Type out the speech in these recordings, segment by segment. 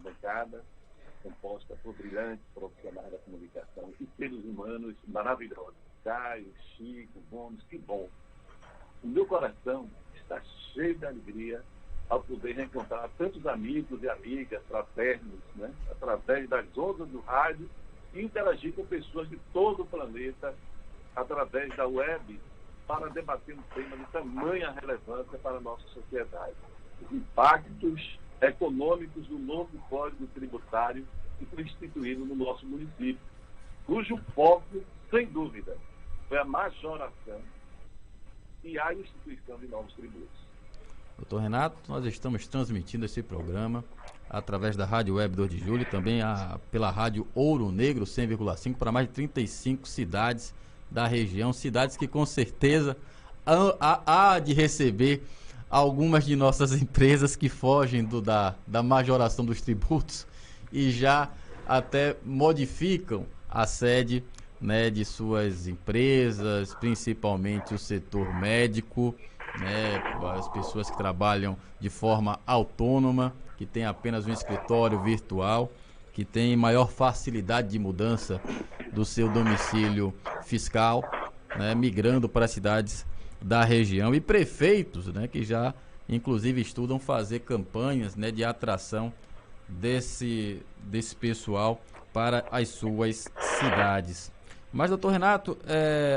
bancada, composta por brilhantes profissionais da comunicação e seres humanos maravilhosos. Caio, Chico, Gomes, que bom. O meu coração está cheio de alegria ao poder reencontrar tantos amigos e amigas fraternos, né, através das ondas do rádio e interagir com pessoas de todo o planeta através da web para debater um tema de tamanha relevância para a nossa sociedade. Os impactos econômicos do novo Código Tributário que foi instituído no nosso município, cujo foco, sem dúvida, foi a majoração e a instituição de novos tributos. Doutor Renato, nós estamos transmitindo esse programa através da Rádio Web 2 de Julho e também pela Rádio Ouro Negro 100,5 para mais de 35 cidades da região, cidades que com certeza há de receber algumas de nossas empresas que fogem da majoração dos tributos e já até modificam a sede, né, de suas empresas, principalmente o setor médico, né, as pessoas que trabalham de forma autônoma, que tem apenas um escritório virtual, que tem maior facilidade de mudança do seu domicílio fiscal, né, migrando para as cidades da região, e prefeitos, né, que já inclusive estudam fazer campanhas, né, de atração desse pessoal para as suas cidades. Mas, doutor Renato,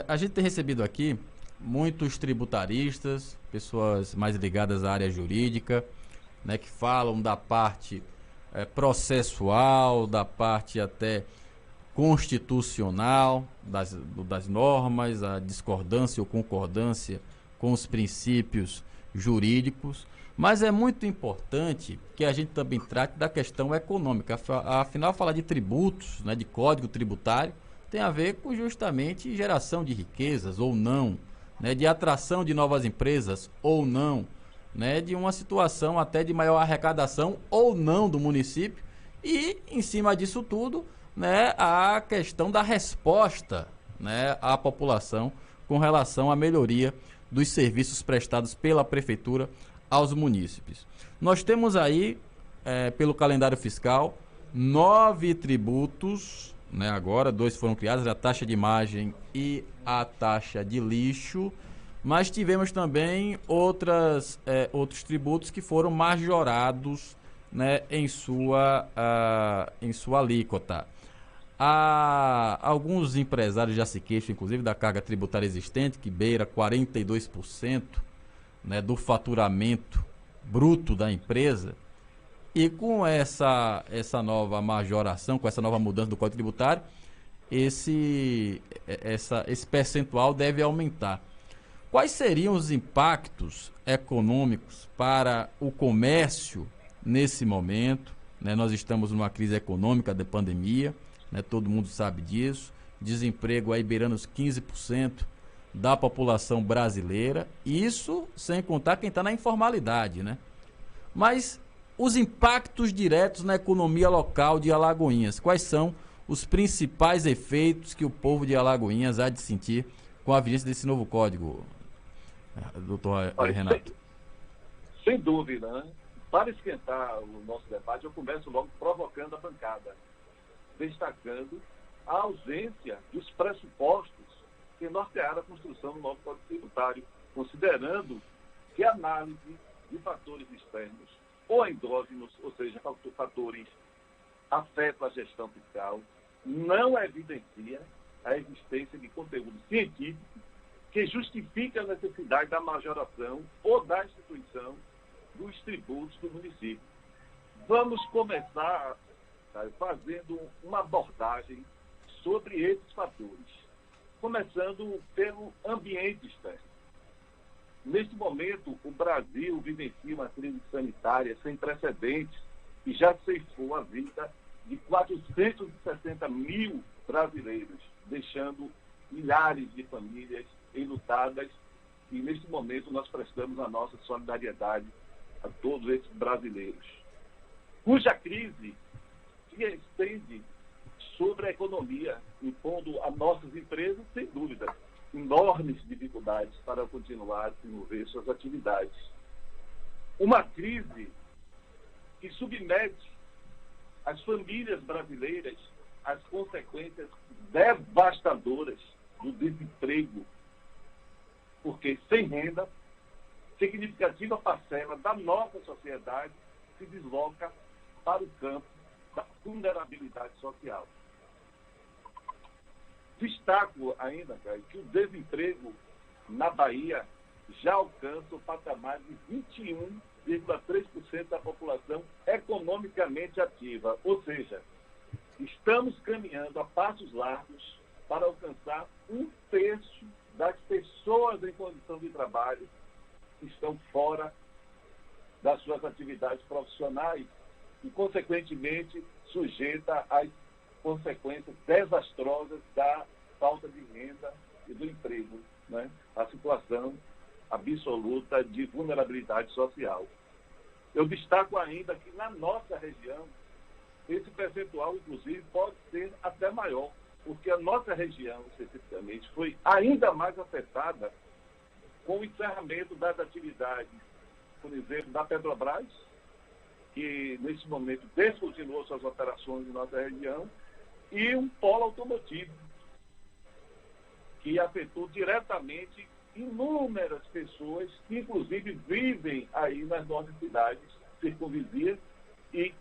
a gente tem recebido aqui muitos tributaristas, pessoas mais ligadas à área jurídica, né, que falam da parte processual, da parte até constitucional, das normas, a discordância ou concordância com os princípios jurídicos, mas é muito importante que a gente também trate da questão econômica. Afinal, falar de tributos, né, de código tributário, tem a ver com justamente geração de riquezas ou não, né, de atração de novas empresas ou não, né, de uma situação até de maior arrecadação ou não do município e, em cima disso tudo, né, a questão da resposta, né, à população com relação à melhoria dos serviços prestados pela Prefeitura aos munícipes. Nós temos aí, pelo calendário fiscal, 9 tributos, né, agora 2 foram criados, a taxa de imagem e a taxa de lixo, mas tivemos também outros tributos que foram majorados, né, em sua alíquota. Alguns empresários já se queixam, inclusive, da carga tributária existente, que beira 42%, né, do faturamento bruto da empresa. E com essa nova majoração, com essa nova mudança do Código Tributário, esse percentual deve aumentar. Quais seriam os impactos econômicos para o comércio nesse momento? Né, nós estamos numa crise econômica da pandemia, né, todo mundo sabe disso, desemprego aí beirando os 15% da população brasileira, isso sem contar quem está na informalidade, né? Mas os impactos diretos na economia local de Alagoinhas, quais são os principais efeitos que o povo de Alagoinhas há de sentir com a vigência desse novo código, doutor Renato? Sem dúvida, né? Para esquentar o nosso debate, eu começo logo provocando a bancada, destacando a ausência dos pressupostos que nortearam a construção do novo Código Tributário, considerando que a análise de fatores externos ou endógenos, ou seja, fatores afetam a gestão fiscal, não evidencia a existência de conteúdo científico que justifique a necessidade da majoração ou da instituição dos tributos do município. Vamos começar fazendo uma abordagem sobre esses fatores, começando pelo ambiente externo. Neste momento, o Brasil vivencia uma crise sanitária sem precedentes e já ceifou a vida de 460 mil brasileiros, deixando milhares de famílias enlutadas, e neste momento nós prestamos a nossa solidariedade a todos esses brasileiros, cuja crise se estende sobre a economia, impondo a nossas empresas, sem dúvida, enormes dificuldades para continuar a desenvolver suas atividades. Uma crise que submete as famílias brasileiras as consequências devastadoras do desemprego, porque sem renda, significativa parcela da nossa sociedade se desloca para o campo da vulnerabilidade social. Destaco ainda, Caio, que o desemprego na Bahia já alcança o patamar de 21,3% da população economicamente ativa, ou seja, estamos caminhando a passos largos para alcançar 1/3 das pessoas em condição de trabalho que estão fora das suas atividades profissionais e, consequentemente, sujeita às consequências desastrosas da falta de renda e do emprego, né? A situação absoluta de vulnerabilidade social. Eu destaco ainda que na nossa região, esse percentual, inclusive, pode ser até maior, porque a nossa região, especificamente, foi ainda mais afetada com o encerramento das atividades, por exemplo, da Petrobras, que nesse momento descontinuou suas operações em nossa região, e um polo automotivo, que afetou diretamente inúmeras pessoas, que inclusive vivem aí nas nossas cidades circunvizinhas e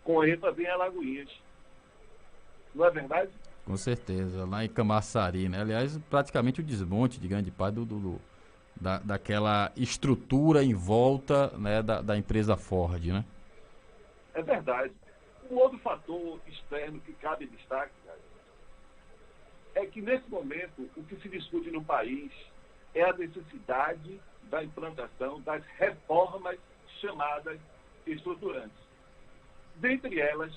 com ênfase em Alagoinhas. Não é verdade? Com certeza, lá em Camaçari, né? Aliás, praticamente o desmonte de grande parte daquela estrutura em volta, né, da empresa Ford, né? É verdade. Um outro fator externo que cabe destaque, cara, é que nesse momento o que se discute no país é a necessidade da implantação das reformas chamadas estruturantes. Dentre elas,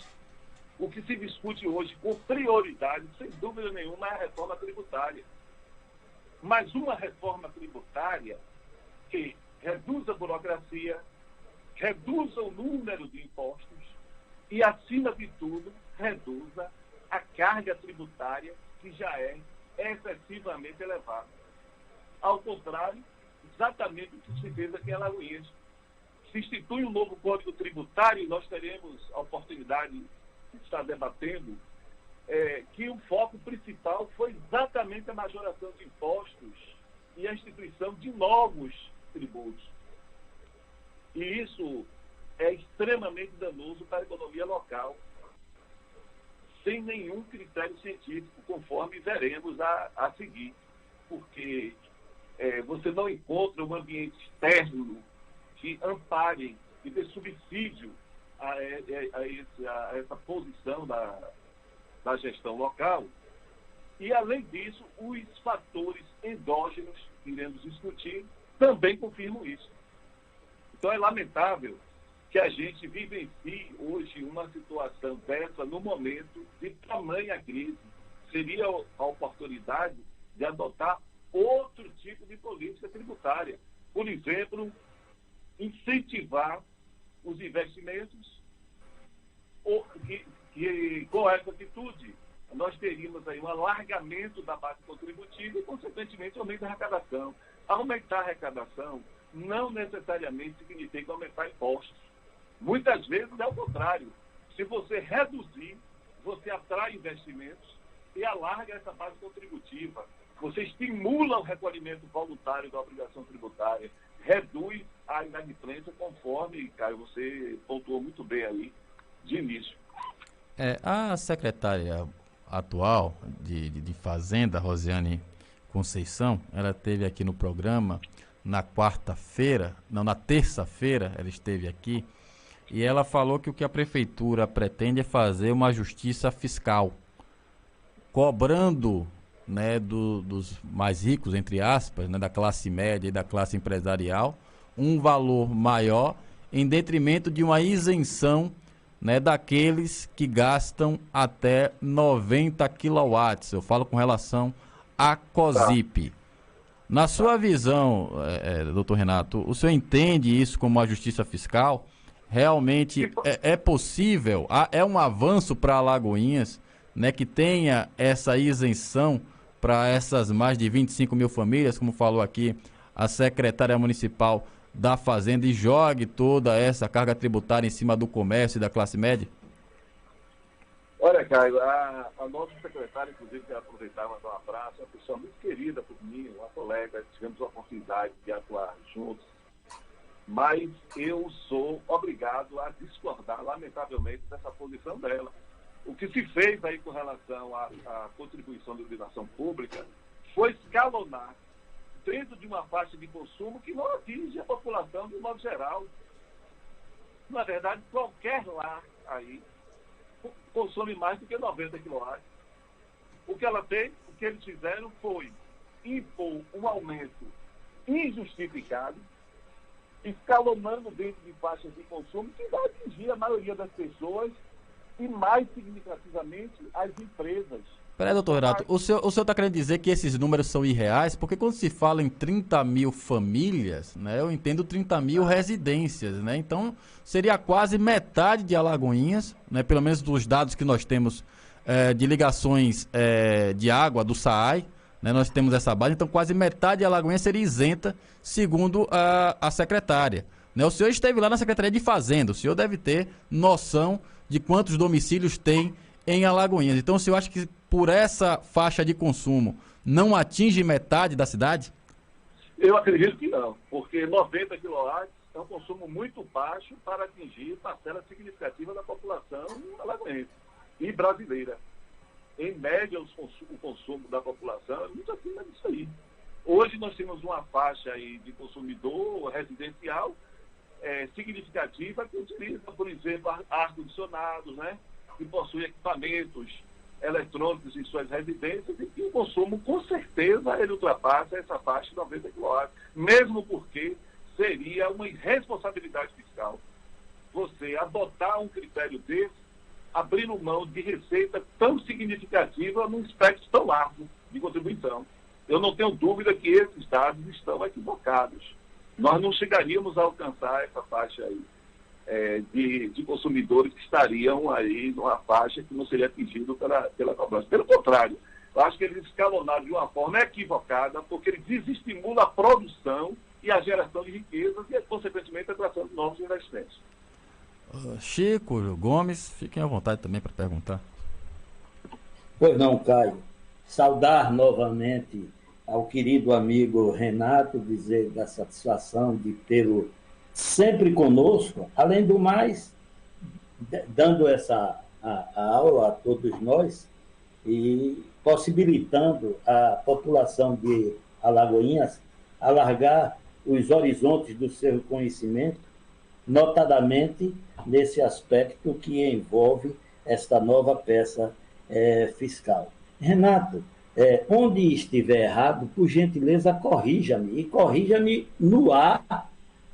o que se discute hoje com prioridade, sem dúvida nenhuma, é a reforma tributária. Mas uma reforma tributária que reduza a burocracia, reduza o número de impostos e, acima de tudo, reduza a carga tributária, que já é excessivamente elevada. Ao contrário, exatamente o que se fez aqui em Alagoinhas. Se institui um novo Código Tributário, e nós teremos a oportunidade de estar debatendo, que o foco principal foi exatamente a majoração de impostos e a instituição de novos tributos. E isso é extremamente danoso para a economia local, sem nenhum critério científico, conforme veremos a seguir. Porque você não encontra um ambiente externo que ampare e dê subsídio a essa posição da gestão local. E, além disso, os fatores endógenos, que iremos discutir, também confirmam isso. Então, é lamentável que a gente vivencie hoje uma situação dessa no momento de tamanha crise. Seria a oportunidade de adotar outro tipo de política tributária. Por exemplo, incentivar os investimentos, que com essa atitude nós teríamos aí um alargamento da base contributiva e, consequentemente, aumento da arrecadação. Aumentar a arrecadação não necessariamente significa aumentar impostos. Muitas vezes é o contrário. Se você reduzir, você atrai investimentos e alarga essa base contributiva. Você estimula o recolhimento voluntário da obrigação tributária, reduz a inadimplência, conforme, Caio, você pontuou muito bem aí de início. A secretária atual de Fazenda, Rosiane Conceição, ela esteve aqui no programa na terça-feira, ela esteve aqui, e ela falou que o que a prefeitura pretende é fazer uma justiça fiscal, cobrando, né, dos mais ricos, entre aspas, né, da classe média e da classe empresarial, um valor maior em detrimento de uma isenção, né, daqueles que gastam até 90 kW. Eu falo com relação à COSIP. Na sua visão, doutor Renato, o senhor entende isso como uma justiça fiscal? Realmente é possível? É um avanço para Alagoinhas, né, que tenha essa isenção para essas mais de 25 mil famílias, como falou aqui a secretária municipal da Fazenda, e jogue toda essa carga tributária em cima do comércio e da classe média? Caio, a nossa secretária, inclusive, quero aproveitar e mandar um abraço, é uma pessoa muito querida por mim, uma colega, tivemos a oportunidade de atuar juntos, mas eu sou obrigado a discordar, lamentavelmente, dessa posição dela. O que se fez aí com relação à contribuição da iluminação pública foi escalonar dentro de uma faixa de consumo que não atinge a população de modo geral. Na verdade, qualquer lar aí consome mais do que 90 kW. O que eles fizeram foi impor um aumento injustificado, escalonando dentro de faixas de consumo que vai atingir a maioria das pessoas e mais significativamente as empresas. Peraí, doutor Renato, o senhor está querendo dizer que esses números são irreais? Porque quando se fala em 30 mil famílias, né, eu entendo 30 mil residências, né? Então, seria quase metade de Alagoinhas, né, pelo menos dos dados que nós temos de ligações de água do SAAI, né, nós temos essa base, então quase metade de Alagoinhas seria isenta, segundo a secretária. Né? O senhor esteve lá na Secretaria de Fazenda, o senhor deve ter noção de quantos domicílios tem em Alagoinhas. Então, o senhor acha que por essa faixa de consumo não atinge metade da cidade? Eu acredito que não, porque 90 kW é um consumo muito baixo para atingir parcela significativa da população alagoense e brasileira. Em média, o consumo da população é muito acima disso aí. Hoje nós temos uma faixa aí de consumidor residencial significativa que utiliza, por exemplo, ar-condicionados, né? Que possui equipamentos eletrônicos em suas residências e que o consumo, com certeza, ele ultrapassa essa faixa de 90 kW, mesmo porque seria uma irresponsabilidade fiscal você adotar um critério desse, abrindo mão de receita tão significativa num espectro tão largo de contribuição. Eu não tenho dúvida que esses dados estão equivocados. Nós não chegaríamos a alcançar essa faixa aí de consumidores que estariam aí numa faixa que não seria atingido pela cobrança. Pelo contrário, eu acho que eles escalonaram de uma forma equivocada, porque eles desestimulam a produção e a geração de riquezas e, consequentemente, a atração de novos investimentos. Chico, Gomes, fiquem à vontade também para perguntar. Pois não, Caio. Saudar novamente ao querido amigo Renato, dizer da satisfação de tê-lo sempre conosco, além do mais, dando essa a aula a todos nós e possibilitando a população de Alagoinhas alargar os horizontes do seu conhecimento, notadamente nesse aspecto que envolve esta nova peça fiscal. Renato, onde estiver errado, por gentileza, corrija-me, e corrija-me no ar,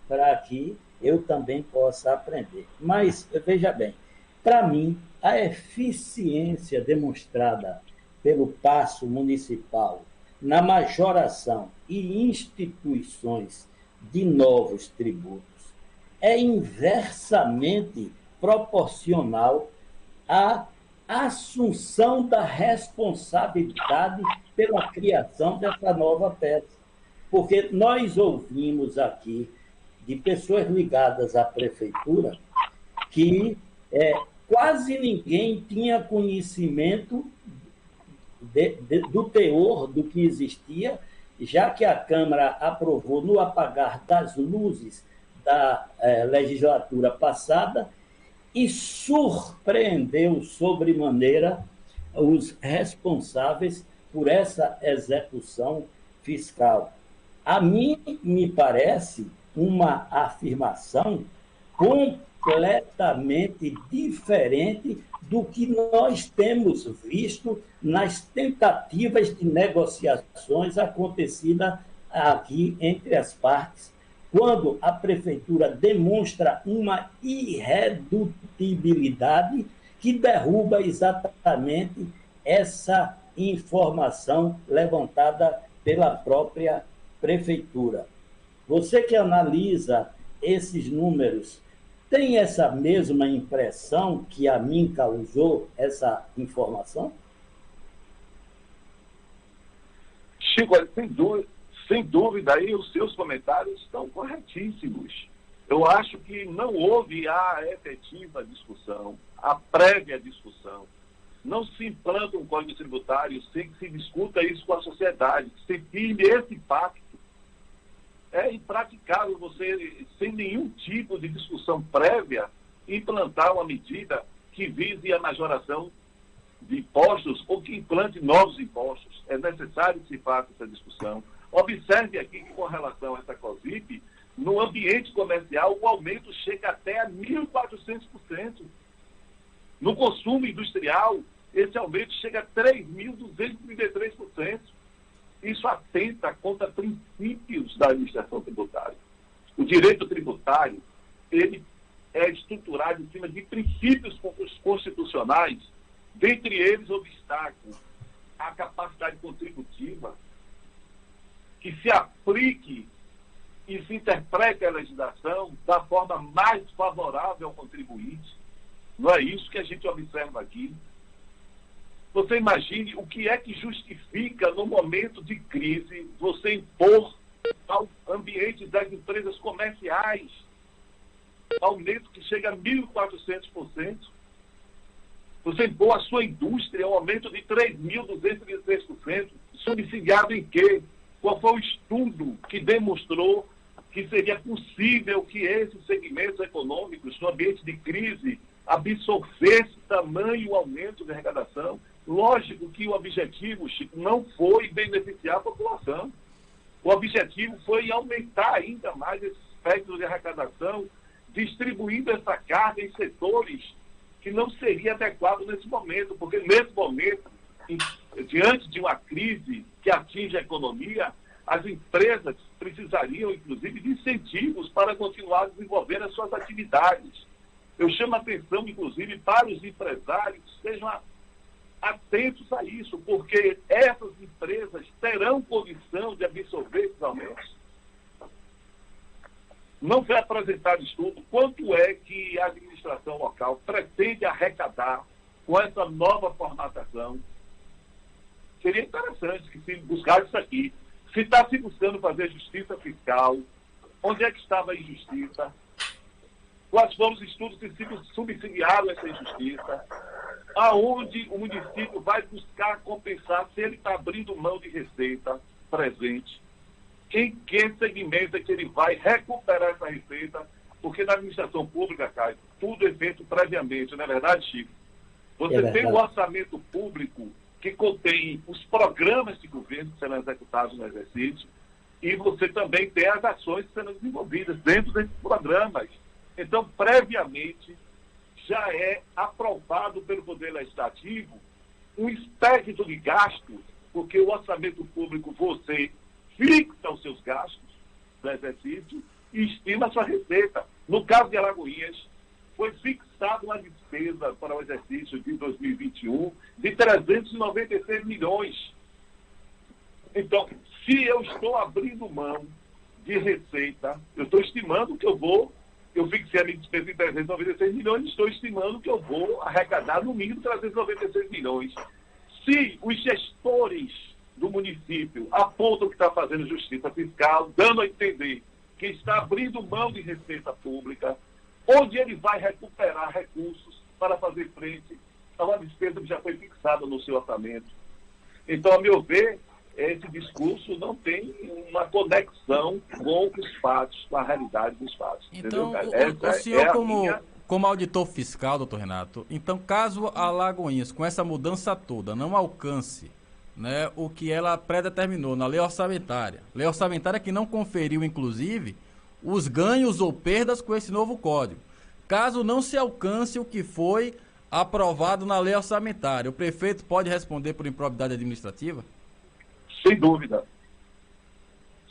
para que eu também possa aprender. Mas, veja bem, para mim, a eficiência demonstrada pelo Paço Municipal na majoração e instituições de novos tributos é inversamente proporcional à assunção da responsabilidade pela criação dessa nova peça. Porque nós ouvimos aqui de pessoas ligadas à prefeitura que quase ninguém tinha conhecimento do teor do que existia, já que a Câmara aprovou no apagar das luzes da legislatura passada e surpreendeu sobremaneira os responsáveis por essa execução fiscal. A mim me parece uma afirmação completamente diferente do que nós temos visto nas tentativas de negociações acontecidas aqui entre as partes, quando a prefeitura demonstra uma irredutibilidade que derruba exatamente essa informação levantada pela própria prefeitura. Você que analisa esses números, tem essa mesma impressão que a mim causou essa informação? Chico, sem dúvida, aí os seus comentários estão corretíssimos. Eu acho que não houve a efetiva discussão, a prévia discussão, Não se implanta um código tributário sem que se discuta isso com a sociedade, que se firme esse impacto. É impraticável você, sem nenhum tipo de discussão prévia, implantar uma medida que vise a majoração de impostos ou que implante novos impostos. É necessário que se faça essa discussão. Observe aqui que, com relação a essa COSIP, no ambiente comercial, o aumento chega até a 1.400%. No consumo industrial, esse aumento chega a 3.233%. Isso atenta contra princípios da administração tributária. O direito tributário, ele é estruturado em cima de princípios constitucionais, dentre eles eu destaco a capacidade contributiva, que se aplique e se interprete a legislação da forma mais favorável ao contribuinte. Não é isso que a gente observa aqui. Você imagine o que é que justifica, no momento de crise, você impor ao ambiente das empresas comerciais aumento que chega a 1.400%. Você impor à sua indústria um aumento de 3.216%. Subsidiado em quê? Qual foi o estudo que demonstrou que seria possível que esses segmentos econômicos, no ambiente de crise, absorvessem tamanho aumento de arrecadação? Lógico que o objetivo, Chico, não foi beneficiar a população. O objetivo foi aumentar ainda mais esse espectro de arrecadação, distribuindo essa carga em setores que não seria adequado nesse momento, porque nesse momento, diante de uma crise que atinge a economia, as empresas precisariam, inclusive, de incentivos para continuar desenvolvendo as suas atividades. Eu chamo a atenção, inclusive, para os empresários que sejam atentos a isso, porque essas empresas terão condição de absorver esses aumentos. Não foi apresentado estudo quanto é que a administração local pretende arrecadar com essa nova formatação. Seria interessante que se buscasse isso aqui. Se está se buscando fazer justiça fiscal, onde é que estava a injustiça? Quais foram os estudos que subsidiaram essa injustiça? Aonde o município vai buscar compensar se ele está abrindo mão de receita presente? Em que segmento é que ele vai recuperar essa receita? Porque na administração pública, Caio, tudo é feito previamente, não é verdade, Chico? Você tem o orçamento público que contém os programas de governo que serão executados no exercício e você também tem as ações que serão desenvolvidas dentro desses programas. Então, previamente, já é aprovado pelo Poder Legislativo um espectro de gastos, porque o orçamento público, você fixa os seus gastos do exercício e estima a sua receita. No caso de Alagoinhas, foi fixada uma despesa para o exercício de 2021 de 396 milhões. Então, se eu estou abrindo mão de receita, eu estou estimando que eu fixei a minha despesa de 396 milhões e estou estimando que eu vou arrecadar no mínimo 396 milhões. Se os gestores do município apontam que está fazendo justiça fiscal, dando a entender que está abrindo mão de receita pública, onde ele vai recuperar recursos para fazer frente a uma despesa que já foi fixada no seu orçamento. Então, a meu ver, esse discurso não tem uma conexão com os fatos, com a realidade dos fatos. Então, o senhor, como auditor fiscal, doutor Renato, então, caso a Alagoinhas, com essa mudança toda, não alcance, né, o que ela predeterminou na lei orçamentária que não conferiu, inclusive, os ganhos ou perdas com esse novo código. Caso não se alcance o que foi aprovado na lei orçamentária, o prefeito pode responder por improbidade administrativa? Sem dúvida.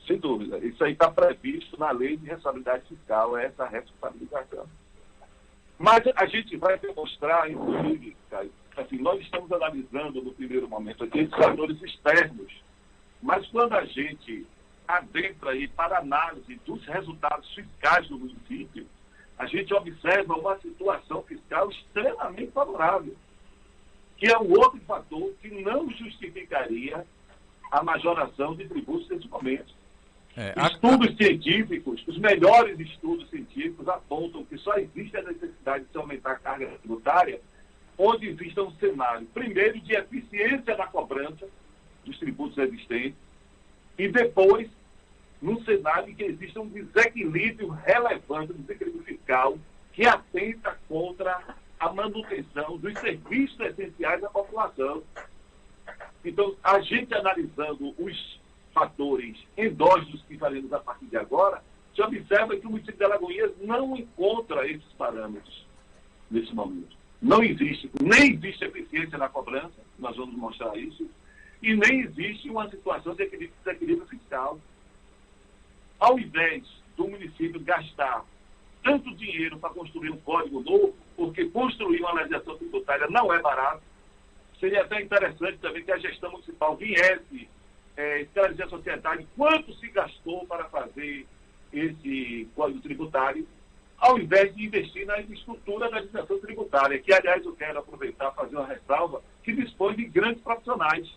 Sem dúvida. Isso aí está previsto na lei de responsabilidade fiscal, essa responsabilização. Mas a gente vai demonstrar, inclusive, Caio, assim, nós estamos analisando no primeiro momento aqui esses fatores externos, mas quando a gente adentra aí para a análise dos resultados fiscais do município, a gente observa uma situação fiscal extremamente favorável, que é um outro fator que não justificaria a majoração de tributos nesse momento. Estudos científicos, os melhores estudos científicos apontam que só existe a necessidade de se aumentar a carga tributária onde exista um cenário, primeiro, de eficiência na cobrança dos tributos existentes, e depois, num cenário em que exista um desequilíbrio relevante, um desequilíbrio fiscal, que atenta contra a manutenção dos serviços essenciais da população. Então, a gente analisando os fatores endógenos que faremos a partir de agora, se observa que o município de Alagoinhas não encontra esses parâmetros nesse momento. Não existe, nem existe eficiência na cobrança, nós vamos mostrar isso, e nem existe uma situação de desequilíbrio fiscal. Ao invés do município gastar tanto dinheiro para construir um código novo, porque construir uma legislação tributária não é barato, seria até interessante também que a gestão municipal viesse esclarecer a sociedade quanto se gastou para fazer esse código tributário, ao invés de investir na estrutura da legislação tributária, que, aliás, eu quero aproveitar e fazer uma ressalva, que dispõe de grandes profissionais.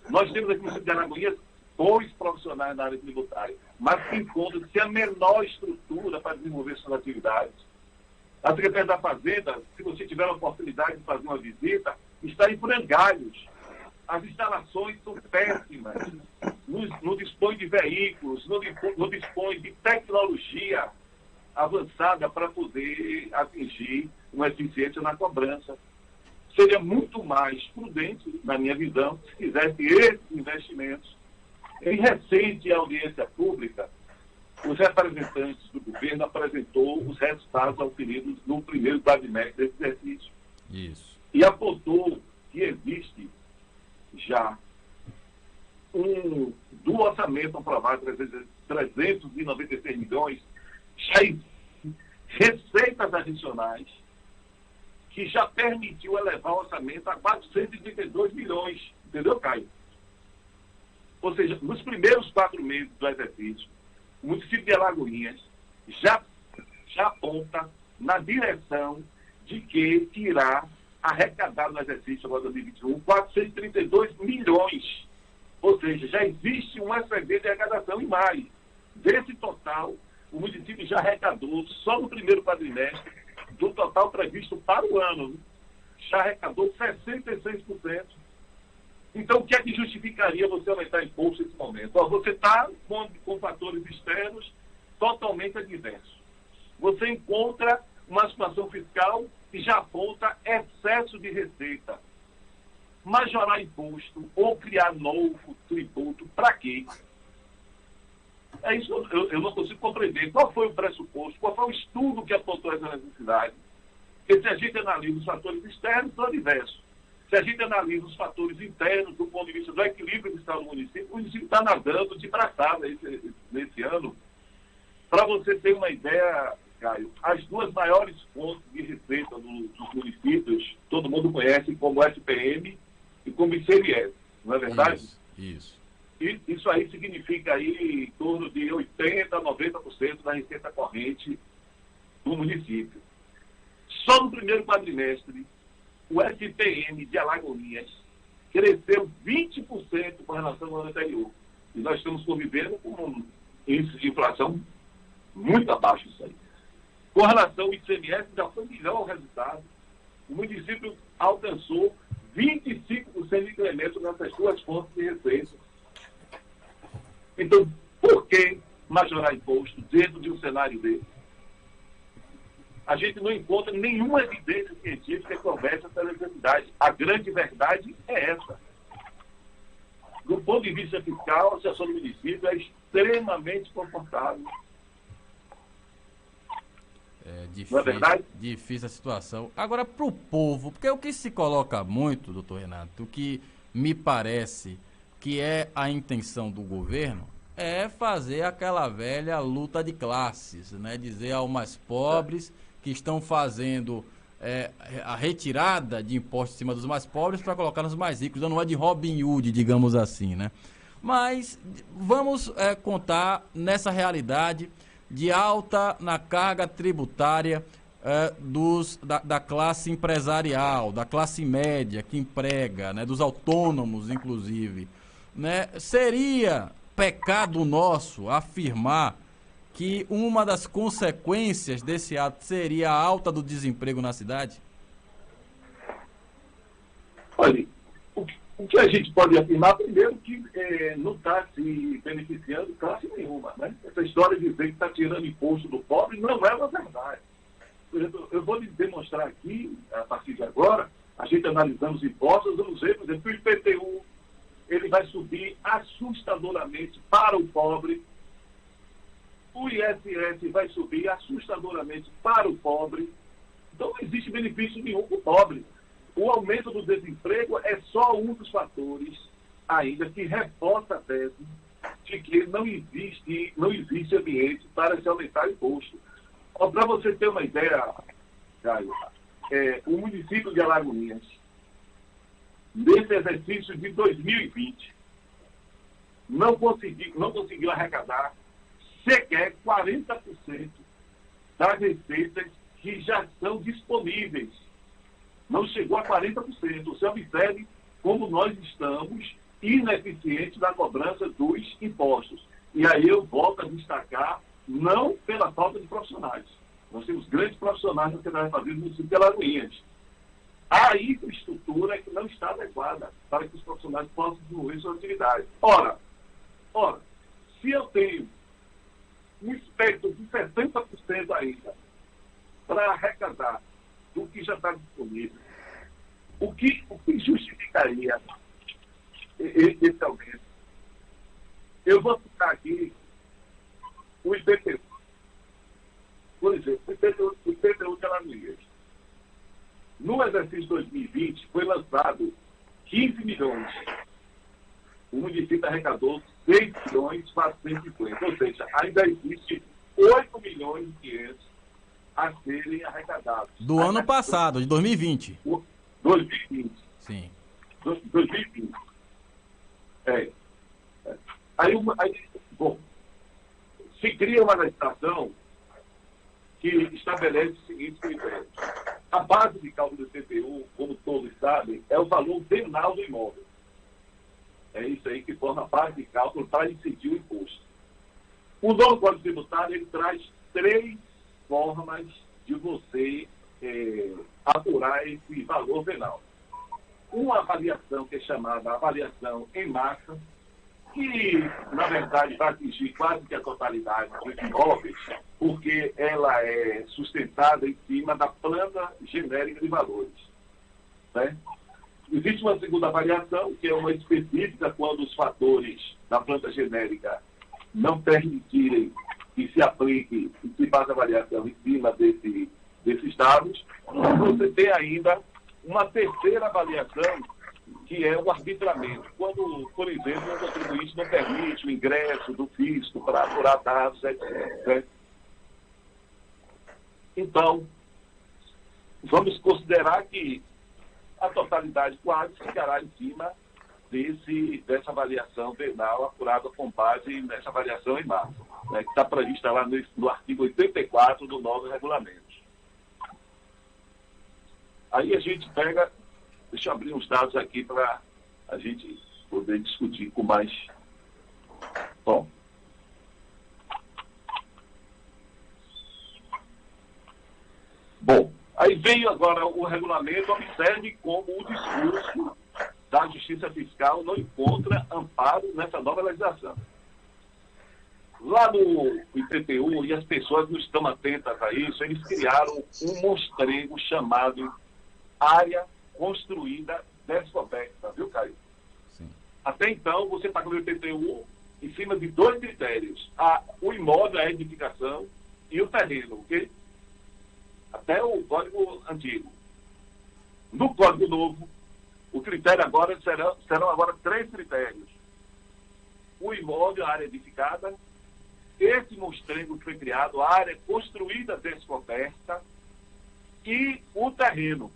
Nós temos aqui no município de Alagoinhas 2 profissionais na área tributária, mas que encontram-se a menor estrutura para desenvolver suas atividades. A Secretaria da Fazenda, se você tiver a oportunidade de fazer uma visita, está em frangalhos. As instalações são péssimas, não dispõe de veículos, não dispõe de tecnologia avançada para poder atingir uma eficiência na cobrança. Seria muito mais prudente, na minha visão, se fizesse esses investimentos. Em recente audiência pública, os representantes do governo apresentou os resultados obtidos no primeiro quadrimestre desse exercício. Isso. E apontou que existe já do orçamento aprovado, 396 milhões, já receitas adicionais que já permitiu elevar o orçamento a 432 milhões. Entendeu, Caio? Ou seja, nos primeiros 4 meses do exercício, o município de Alagoinhas já aponta na direção de que irá arrecadar no exercício agora 2021 432 milhões. Ou seja, já existe um excedente de arrecadação em maio. Desse total, o município já arrecadou, só no primeiro quadrimestre, do total previsto para o ano, já arrecadou 66%. Então, o que é que justificaria você aumentar imposto nesse momento? Você está com fatores externos totalmente adversos. Você encontra uma situação fiscal que já aponta excesso de receita. Majorar imposto ou criar novo tributo, para quê? É isso que eu não consigo compreender. Qual foi o pressuposto? Qual foi o estudo que apontou essa necessidade? Porque se a gente analisa os fatores externos, são adversos. Se a gente analisa os fatores internos do ponto de vista do equilíbrio fiscal do município, o município está nadando de braçada nesse ano. Para você ter uma ideia, Caio, as 2 maiores fontes de receita dos municípios, todo mundo conhece como SPM e como ICMS, não é verdade? Isso. E isso aí significa aí em torno de 80% a 90% da receita corrente do município. Só no primeiro quadrimestre, o SPM de Alagoinhas cresceu 20% com relação ao ano anterior. E nós estamos convivendo com um índice de inflação muito abaixo disso aí. Com relação ao ICMS, já foi melhor o resultado. O município alcançou 25% de incremento nessas 2 fontes de receita. Então, por que majorar imposto dentro de um cenário desse? A gente não encontra nenhuma evidência científica que conversa essa necessidade. A grande verdade é essa. Do ponto de vista fiscal, a situação do município é extremamente confortável. É difícil, não é verdade? Difícil a situação. Agora, para o povo, porque o que se coloca muito, doutor Renato, o que me parece que é a intenção do governo, é fazer aquela velha luta de classes, né? Dizer aos mais pobres que estão fazendo a retirada de impostos em cima dos mais pobres para colocar nos mais ricos, dando uma de Robin Hood, digamos assim, né? Mas vamos contar nessa realidade de alta na carga tributária da classe empresarial, da classe média que emprega, né? Dos autônomos, inclusive, né? Seria pecado nosso afirmar que uma das consequências desse ato seria a alta do desemprego na cidade? Olha, o que a gente pode afirmar, primeiro, que não está se beneficiando classe nenhuma, né? Essa história de dizer que está tirando imposto do pobre não é uma verdade. Eu vou lhe demonstrar aqui, a partir de agora, a gente analisando os impostos, vamos ver, por exemplo, o IPTU, ele vai subir assustadoramente para o pobre, o ISS vai subir assustadoramente para o pobre, então não existe benefício nenhum para o pobre. O aumento do desemprego é só um dos fatores ainda que reforça a tese de que não existe ambiente para se aumentar o imposto. Para você ter uma ideia, Caio, o município de Alagoinhas, nesse exercício de 2020, não conseguiu arrecadar sequer 40% das receitas que já são disponíveis. Não chegou a 40%. Você observe como nós estamos ineficientes na cobrança dos impostos. E aí eu volto a destacar, não pela falta de profissionais. Nós temos grandes profissionais na Secretaria de Fazenda do município de Alagoinhas. A infraestrutura é que não está adequada para que os profissionais possam desenvolver suas atividades. Ora, se eu tenho um espectro de 60% ainda para arrecadar do que já está disponível, o que justificaria esse aumento? Eu vou citar aqui o IPTU. Por exemplo, o IPTU de Alagoinhas. No exercício 2020, foi lançado 15 milhões. O município arrecadou 6 milhões 450. Ou seja, ainda existe 8 milhões e 500 a serem arrecadados. Do ano passado, de 2020. 2020. Sim. 2020. Bom, se cria uma legislação que estabelece os seguintes critérios. A base de cálculo do IPTU, como todos sabem, é o valor venal do imóvel. É isso aí que forma a base de cálculo para incidir o imposto. O novo Código Tributário, ele traz 3 formas de você apurar esse valor venal. Uma avaliação que é chamada avaliação em massa, que, na verdade, vai atingir quase que a totalidade dos imóveis, porque ela é sustentada em cima da planta genérica de valores. Né? Existe uma segunda avaliação, que é uma específica quando os fatores da planta genérica não permitirem que se aplique e se faça avaliação em cima desses dados. Você tem ainda uma terceira avaliação, que é o arbitramento. Quando, por exemplo, o contribuinte não permite o ingresso do fisco para apurar dados, etc. Então, vamos considerar que a totalidade quase ficará em cima dessa avaliação venal apurada com base nessa avaliação em massa, né, que está prevista lá no artigo 84 do novo regulamento. Aí a gente pega, deixa eu abrir uns dados aqui para a gente poder discutir com mais. Bom, aí veio agora o regulamento, observe como o discurso da Justiça Fiscal não encontra amparo nessa nova legislação. Lá no IPTU, e as pessoas não estão atentas a isso, eles criaram um monstrengo chamado área construída descoberta, viu, Caio? Sim. Até então, você paga o IPTU em cima de 2 critérios. O imóvel, a edificação e o terreno, ok? Até o código antigo. No código novo, o critério agora serão agora 3 critérios. O imóvel, a área edificada, esse monstrengo que foi criado, a área construída descoberta e o terreno.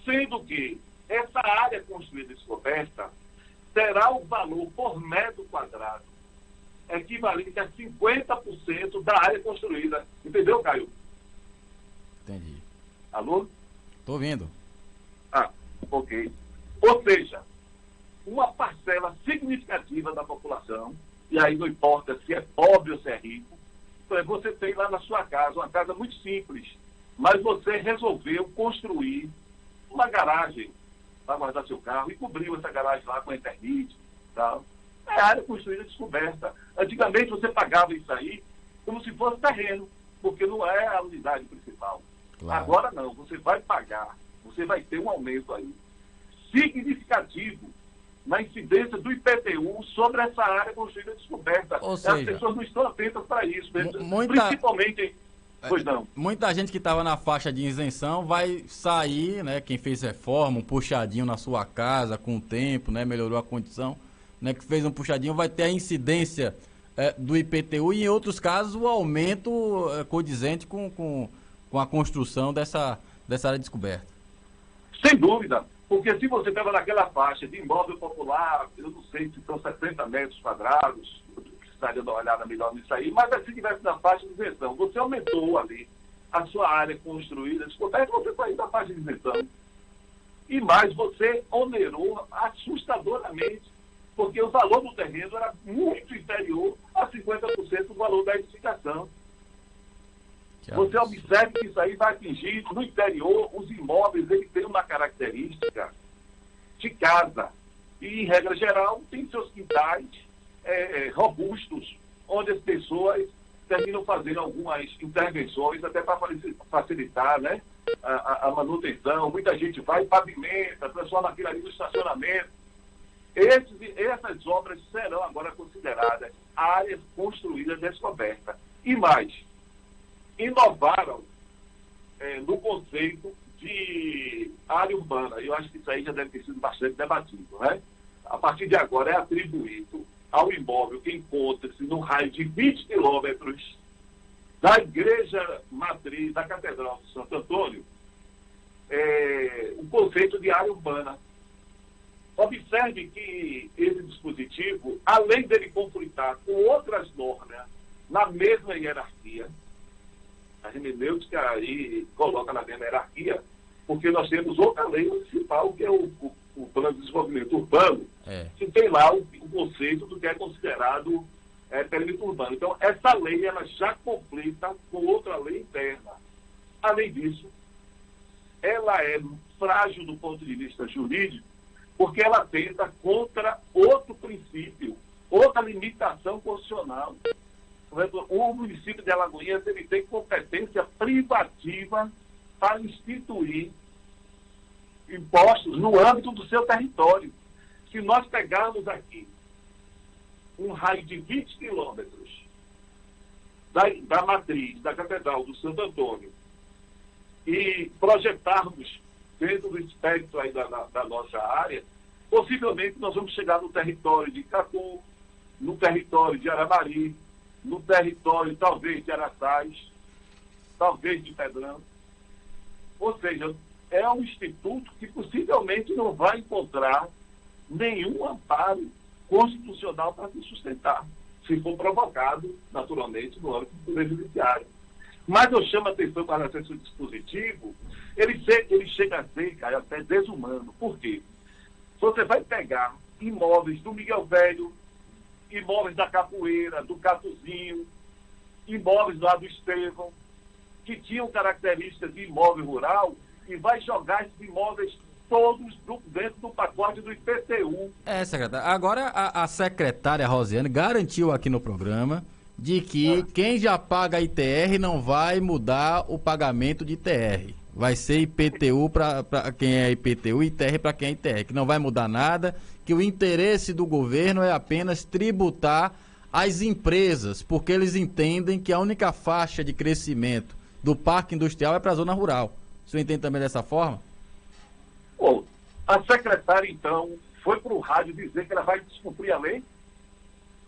Sendo que essa área construída descoberta terá o valor por metro quadrado equivalente a 50% da área construída. Entendeu, Caio? Entendi. Alô? Estou ouvindo. Ok. Ou seja, uma parcela significativa da população, e aí não importa se é pobre ou se é rico, você tem lá na sua casa, uma casa muito simples, mas você resolveu construir uma garagem, para guardar seu carro, e cobriu essa garagem lá com a Eternite e tal. É área construída descoberta. Antigamente você pagava isso aí como se fosse terreno, porque não é a unidade principal. Claro. Agora não, você vai pagar, você vai ter um aumento aí significativo na incidência do IPTU sobre essa área construída descoberta. Ou seja, as pessoas não estão atentas para isso, principalmente... Pois não. Muita gente que estava na faixa de isenção vai sair, né? Quem fez reforma, um puxadinho na sua casa com o tempo, né? Melhorou a condição, né? Que fez um puxadinho, vai ter a incidência do IPTU e, em outros casos, o aumento condizente com a construção dessa área descoberta. Sem dúvida, porque se você estava naquela faixa de imóvel popular, eu não sei se são 70 metros quadrados, eu precisaria dar uma olhada melhor nisso aí, mas se estivesse na faixa de isenção, você aumentou ali a sua área construída, descoberta, você saiu da faixa de isenção. E mais, você onerou assustadoramente, porque o valor do terreno era muito inferior a 50% do valor da edificação. Você observa que isso aí vai atingir, no interior, os imóveis, ele tem uma característica de casa. E, em regra geral, tem seus quintais robustos, onde as pessoas terminam fazendo algumas intervenções, até para facilitar, né, a manutenção. Muita gente vai e pavimenta, transforma aquilo ali no estacionamento. Essas obras serão agora consideradas áreas construídas descobertas. E mais, inovaram no conceito de área urbana. Eu acho que isso aí já deve ter sido bastante debatido, né? A partir de agora é atribuído ao imóvel que encontra-se no raio de 20 quilômetros da igreja matriz da Catedral de Santo Antônio, o conceito de área urbana. Observe que esse dispositivo, além dele conflitar com outras normas na mesma hierarquia, a hermenêutica aí coloca na mesma hierarquia, porque nós temos outra lei municipal, que é o Plano de Desenvolvimento Urbano, que tem lá o conceito do que é considerado perímetro urbano. Então, essa lei ela já conflita com outra lei interna. Além disso, ela é frágil do ponto de vista jurídico, porque ela tenta contra outro princípio, outra limitação constitucional. O município de Alagoinhas ele tem competência privativa para instituir impostos no âmbito do seu território. Se nós pegarmos aqui um raio de 20 quilômetros da matriz, da Catedral do Santo Antônio, e projetarmos dentro do espectro aí da nossa área, possivelmente nós vamos chegar no território de Catu, no território de Aramari, no território, talvez, de Araçás, talvez de Pedrão. Ou seja, é um instituto que possivelmente não vai encontrar nenhum amparo constitucional para se sustentar, se for provocado, naturalmente, no âmbito do Poder Judiciário. Mas eu chamo a atenção para esse dispositivo, ele chega a ser, cara, até desumano. Por quê? Você vai pegar imóveis do Miguel Velho, imóveis da Capoeira, do Catuzinho, imóveis lá do Estevão, que tinham características de imóvel rural, e vai jogar esses imóveis todos dentro do pacote do IPTU. Secretário. Agora a secretária Rosiane garantiu aqui no programa de que quem já paga ITR não vai mudar o pagamento de ITR. Vai ser IPTU para quem é IPTU e ITR para quem é ITR, que não vai mudar nada, que o interesse do governo é apenas tributar as empresas, porque eles entendem que a única faixa de crescimento do parque industrial é para a zona rural. O senhor entende também dessa forma? Bom, a secretária, então, foi para o rádio dizer que ela vai descumprir a lei?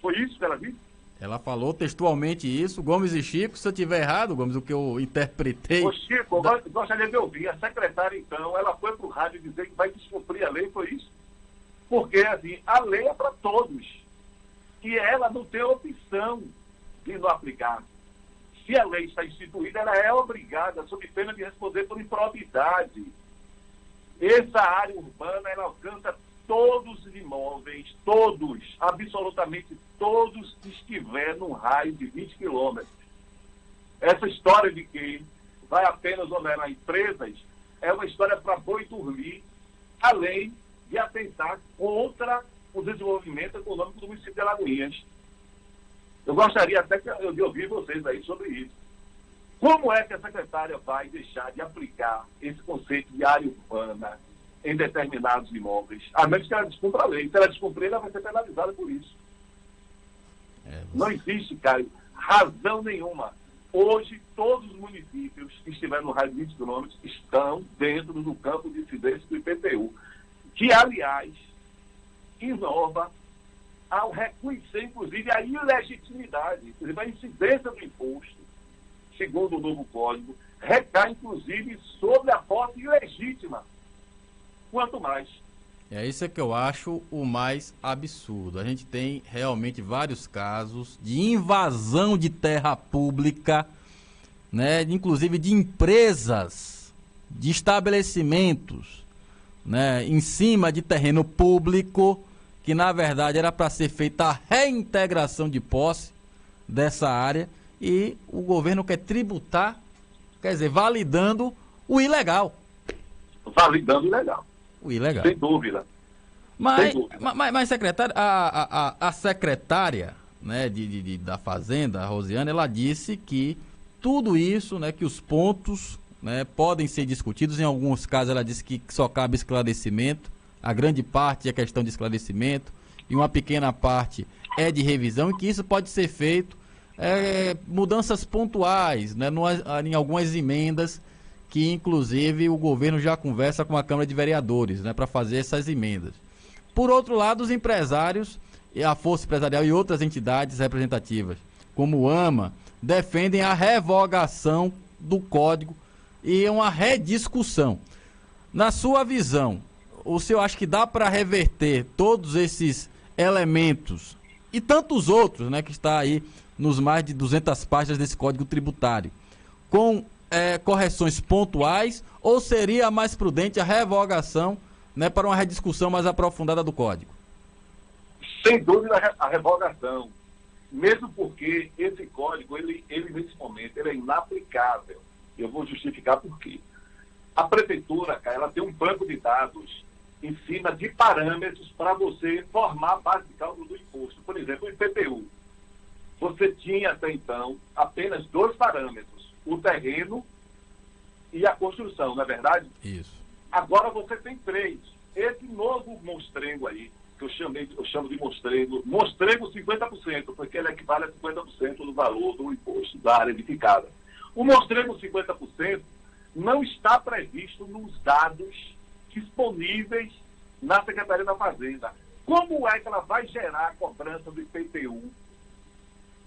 Foi isso que ela disse? Ela falou textualmente isso. Gomes e Chico, se eu estiver errado, Gomes, o que eu interpretei... Ô Chico, eu gostaria de ouvir. A secretária, então, ela foi para o rádio dizer que vai descumprir a lei, foi isso? Porque, assim, a lei é para todos. E ela não tem opção de não aplicar. Se a lei está instituída, ela é obrigada, sob pena de responder por improbidade. Essa área urbana, ela alcança todos os imóveis, todos, absolutamente todos que estiver num raio de 20 quilômetros. Essa história de que vai apenas onerar empresas é uma história para boi dormir, além de atentar contra o desenvolvimento econômico do município de Alagoinhas. Eu gostaria até de ouvir vocês aí sobre isso. Como é que a secretária vai deixar de aplicar esse conceito de área urbana em determinados imóveis? A menos que ela descumpra a lei. Se ela descumprir, ela vai ser penalizada por isso. Não existe, Caio, razão nenhuma. Hoje, todos os municípios que estiveram no raio de 20 quilômetros estão dentro do campo de incidência do IPTU, que, aliás, inova ao reconhecer, inclusive, a ilegitimidade, a incidência do imposto, segundo o novo Código, recai, inclusive, sobre a posse ilegítima. Quanto mais. Isso é que eu acho o mais absurdo. A gente tem realmente vários casos de invasão de terra pública, né, inclusive de empresas, de estabelecimentos, né, em cima de terreno público, que na verdade era para ser feita a reintegração de posse dessa área, e o governo quer tributar, quer dizer, validando o ilegal. Validando o ilegal. O ilegal. Sem dúvida. Mas secretária, a secretária, né, da Fazenda, a Rosiane, ela disse que tudo isso, né, que os pontos, né, podem ser discutidos. Em alguns casos ela disse que só cabe esclarecimento. A grande parte é questão de esclarecimento e uma pequena parte é de revisão, e que isso pode ser feito mudanças pontuais, né, em algumas emendas, que inclusive o governo já conversa com a Câmara de Vereadores, né, para fazer essas emendas. Por outro lado, os empresários, a Força Empresarial e outras entidades representativas, como o AMA, defendem a revogação do código e uma rediscussão. Na sua visão, o senhor acha que dá para reverter todos esses elementos e tantos outros, né, que está aí nos mais de 200 páginas desse Código Tributário, com correções pontuais, ou seria mais prudente a revogação, né, para uma rediscussão mais aprofundada do Código? Sem dúvida, a revogação. Mesmo porque esse código, ele nesse momento, ele é inaplicável. Eu vou justificar por quê. A prefeitura, ela tem um banco de dados em cima de parâmetros para você formar a base de cálculo do imposto. Por exemplo, o IPTU. Você tinha até então apenas 2 parâmetros, o terreno e a construção, não é verdade? Isso. Agora você tem 3. Esse novo monstrengo aí, que eu chamo de monstrengo 50%, porque ele equivale a 50% do valor do imposto da área edificada. O monstrengo 50% não está previsto nos dados disponíveis na Secretaria da Fazenda. Como é que ela vai gerar a cobrança do IPTU?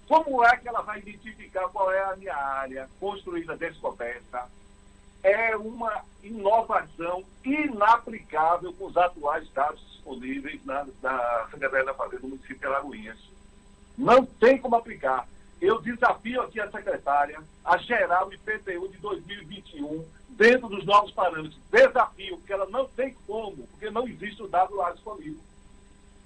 Como é que ela vai identificar qual é a minha área construída descoberta? É uma inovação inaplicável com os atuais dados disponíveis na Secretaria da Fazenda do município de Alagoinhas. Não tem como aplicar. Eu desafio aqui a secretária a gerar o IPTU de 2021 dentro dos novos parâmetros. Desafio, porque ela não tem como, porque não existe o dado lá disponível.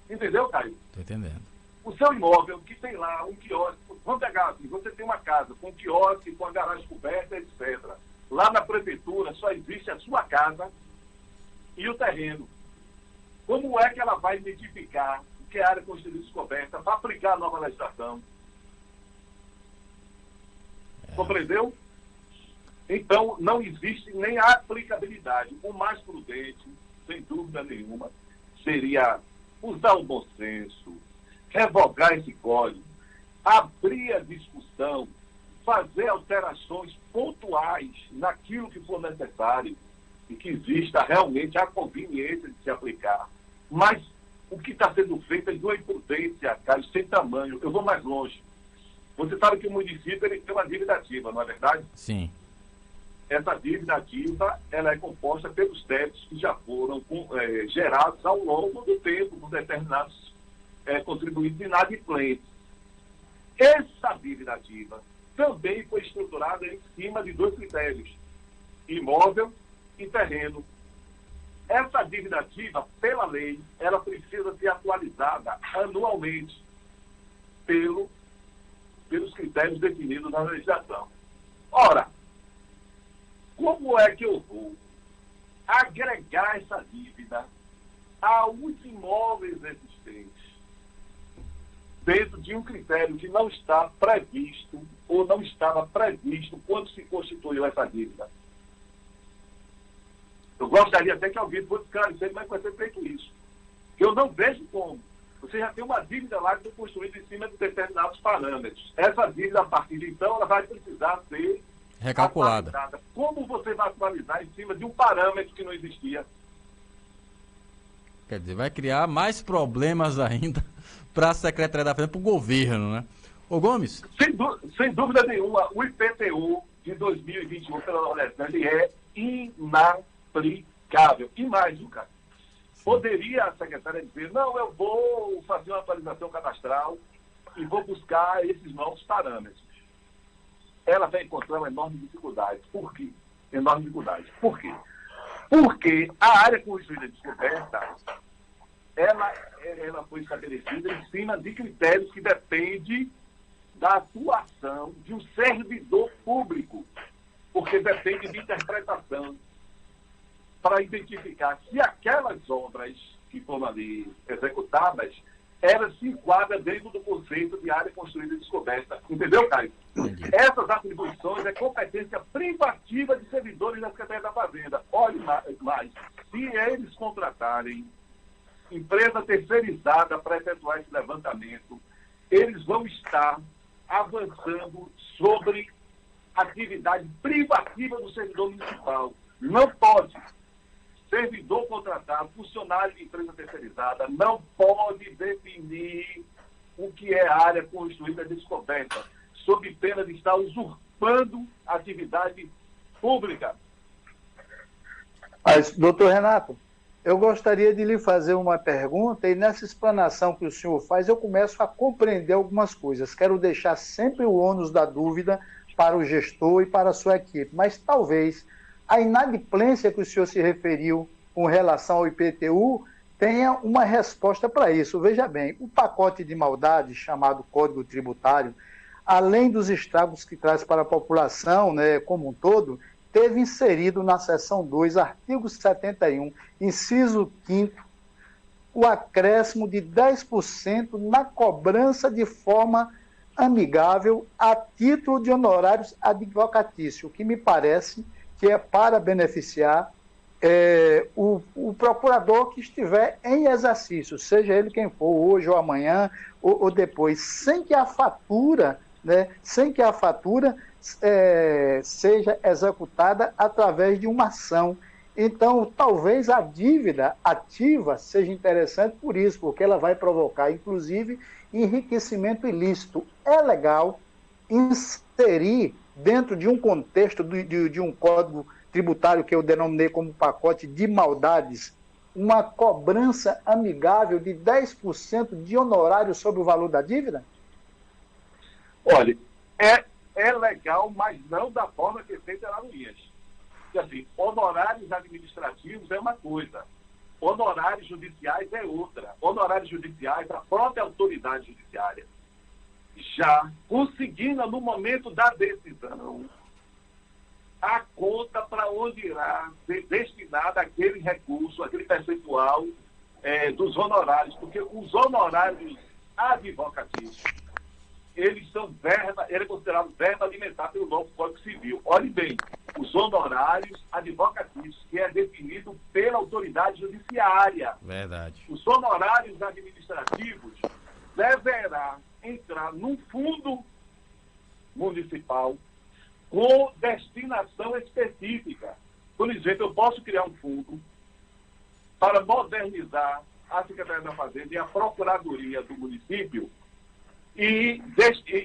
Entendeu, Caio? Estou entendendo. O seu imóvel, que tem lá um quiosque, vamos pegar assim, você tem uma casa com um quiosque, com a garagem coberta, etc. Lá na prefeitura só existe a sua casa e o terreno. Como é que ela vai identificar o que é área construída descoberta para aplicar a nova legislação? Compreendeu? Então, não existe nem a aplicabilidade. O mais prudente, sem dúvida nenhuma, seria usar o bom senso, revogar esse código, abrir a discussão, fazer alterações pontuais naquilo que for necessário e que exista realmente a conveniência de se aplicar. Mas o que está sendo feito é de uma imprudência, Carlos, sem tamanho. Eu vou mais longe. Você sabe que o município ele tem uma dívida ativa, não é verdade? Sim. Essa dívida ativa ela é composta pelos débitos que já foram gerados ao longo do tempo por determinados contribuintes inadimplentes. Essa dívida ativa também foi estruturada em cima de 2 critérios: imóvel e terreno. Essa dívida ativa, pela lei, ela precisa ser atualizada anualmente pelos critérios definidos na legislação. Ora, como é que eu vou agregar essa dívida aos imóveis existentes, dentro de um critério que não está previsto ou não estava previsto quando se constituiu essa dívida. Eu gostaria até que alguém fosse esclarecer como é que vai ser feito isso. Que eu não vejo como. Você já tem uma dívida lá que foi construída em cima de determinados parâmetros. Essa dívida, a partir de então, ela vai precisar ser recalculada. atualizada. Como você vai atualizar em cima de um parâmetro que não existia? Quer dizer, vai criar mais problemas ainda para a Secretaria da Fazenda, para o governo, né? Ô Gomes? Sem dúvida nenhuma, o IPTU de 2021 pela Nordestina, ele é inaplicável. E mais, cara, poderia a secretária dizer, não, eu vou fazer uma atualização cadastral e vou buscar esses novos parâmetros. Ela vai encontrar uma enorme dificuldade. Por quê? Enorme dificuldade. Por quê? Porque a área construída de descoberta, ela foi estabelecida em cima de critérios que dependem da atuação de um servidor público, porque depende de interpretação para identificar se aquelas obras que foram ali executadas, elas se enquadram dentro do conceito de área construída e descoberta. Entendeu, Caio? Entendi. Essas atribuições é competência privativa de servidores da Secretaria da Fazenda. Olhe mais, se eles contratarem empresa terceirizada para efetuar esse levantamento, eles vão estar avançando sobre atividade privativa do servidor municipal. Não pode. Servidor contratado, funcionário de empresa terceirizada, não pode definir o que é área construída e descoberta, sob pena de estar usurpando a atividade pública. Mas, doutor Renato, eu gostaria de lhe fazer uma pergunta e nessa explanação que o senhor faz, eu começo a compreender algumas coisas. Quero deixar sempre o ônus da dúvida para o gestor e para a sua equipe, mas talvez a inadimplência que o senhor se referiu com relação ao IPTU tenha uma resposta para isso. Veja bem, o pacote de maldade chamado Código Tributário, além dos estragos que traz para a população, né, como um todo, teve inserido na seção 2, artigo 71, inciso 5º, o acréscimo de 10% na cobrança de forma amigável a título de honorários advocatícios, o que me parece que é para beneficiar o procurador que estiver em exercício, seja ele quem for, hoje ou amanhã ou depois, sem que a fatura, né, seja executada através de uma ação. Então, talvez a dívida ativa seja interessante por isso, porque ela vai provocar, inclusive, enriquecimento ilícito. É legal inserir dentro de um contexto de um código tributário que eu denominei como pacote de maldades, uma cobrança amigável de 10% de honorário sobre o valor da dívida? Olha, é legal, mas não da forma que é feita lá no IAS. Porque, assim, honorários administrativos é uma coisa, honorários judiciais é outra. Honorários judiciais, a própria autoridade judiciária, já conseguindo, no momento da decisão, a conta para onde irá ser destinada aquele recurso, aquele percentual dos honorários, porque os honorários advocatícios, eles são verba, ele é considerado verba alimentar pelo novo Código Civil. Olhe bem, os honorários advocatícios, que é definido pela autoridade judiciária. Verdade. Os honorários administrativos deverá entrar num fundo municipal com destinação específica. Por exemplo, eu posso criar um fundo para modernizar a Secretaria da Fazenda e a Procuradoria do município e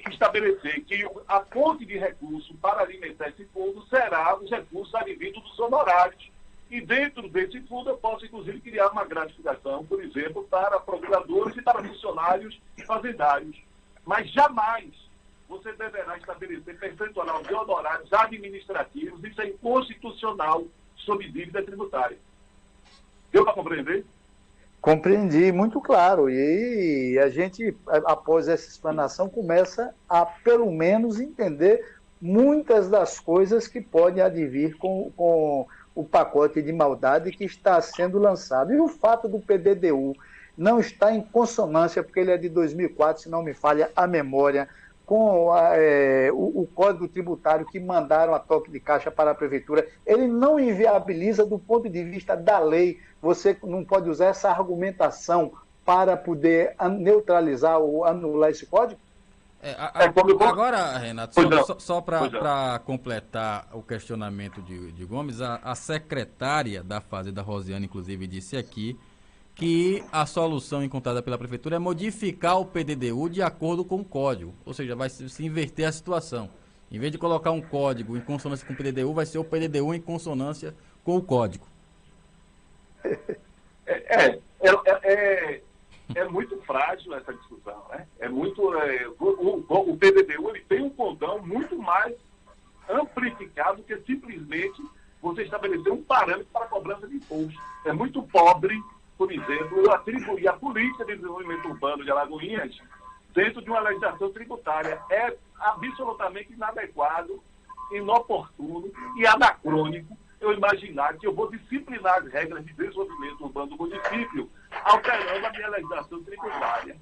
estabelecer que a fonte de recurso para alimentar esse fundo será os recursos advindos dos honorários. E dentro desse fundo eu posso, inclusive, criar uma gratificação, por exemplo, para procuradores e para funcionários fazendários. Mas jamais você deverá estabelecer percentual de honorários administrativos, isso é inconstitucional sob dívida tributária. Deu para compreender? Compreendi, muito claro. E a gente, após essa explanação, começa a, pelo menos, entender muitas das coisas que podem advir com o pacote de maldade que está sendo lançado. E o fato do PDDU não estar em consonância, porque ele é de 2004, se não me falha a memória, com o Código Tributário que mandaram a toque de caixa para a Prefeitura, ele não inviabiliza do ponto de vista da lei. Você não pode usar essa argumentação para poder neutralizar ou anular esse código? Agora, Renato, só para completar o questionamento de Gomes, a secretária da Fazenda, Rosiane, inclusive, disse aqui que a solução encontrada pela Prefeitura é modificar o PDDU de acordo com o código, ou seja, vai se inverter a situação. Em vez de colocar um código em consonância com o PDDU, vai ser o PDDU em consonância com o código. É muito frágil essa discussão, né? O PDDU ele tem um condão muito mais amplificado que simplesmente você estabelecer um parâmetro para a cobrança de imposto. É muito pobre, por exemplo, atribuir a política de desenvolvimento urbano de Alagoinhas dentro de uma legislação tributária. É absolutamente inadequado, inoportuno e anacrônico eu imaginar que eu vou disciplinar as regras de desenvolvimento urbano do município alterando a minha legislação tributária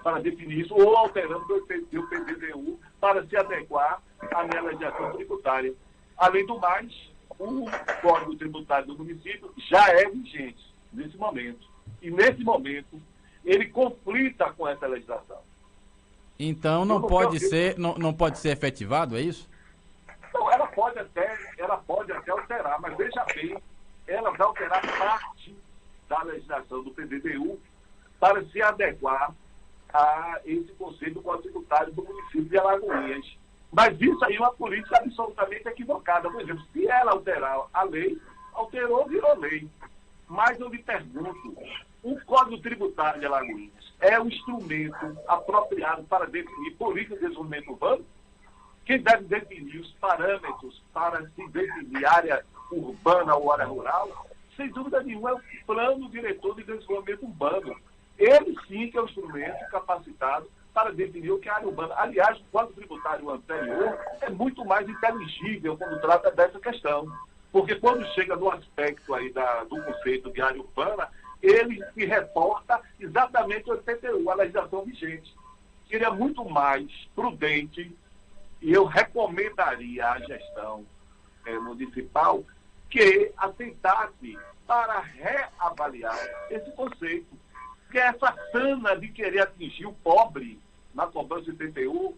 para definir isso, ou alterando o PDDU para se adequar à minha legislação tributária. Além do mais, o Código Tributário do município já é vigente nesse momento. E, nesse momento, ele conflita com essa legislação. Então, não pode ser efetivado, é isso? Não, ela pode até alterar, mas veja bem, ela vai alterar parte da legislação do PDDU para se adequar a esse conceito do Código Tributário do município de Alagoinhas. Mas isso aí é uma política absolutamente equivocada. Por exemplo, se ela alterar a lei, alterou, virou lei. Mas eu lhe pergunto, o Código Tributário de Alagoinhas é um instrumento apropriado para definir política de desenvolvimento urbano? Quem deve definir os parâmetros para se definir área urbana ou área rural, sem dúvida nenhuma, é o Plano Diretor de Desenvolvimento Urbano. Ele sim que é o instrumento capacitado para definir o que é área urbana. Aliás, o Código Tributário anterior é muito mais inteligível quando trata dessa questão. Porque quando chega no aspecto aí do conceito de área urbana, ele se reporta exatamente ao IPTU, a legislação vigente. Seria muito mais prudente, e eu recomendaria à gestão municipal que aceitasse para reavaliar esse conceito. Porque essa sana de querer atingir o pobre na cobrança do IPTU,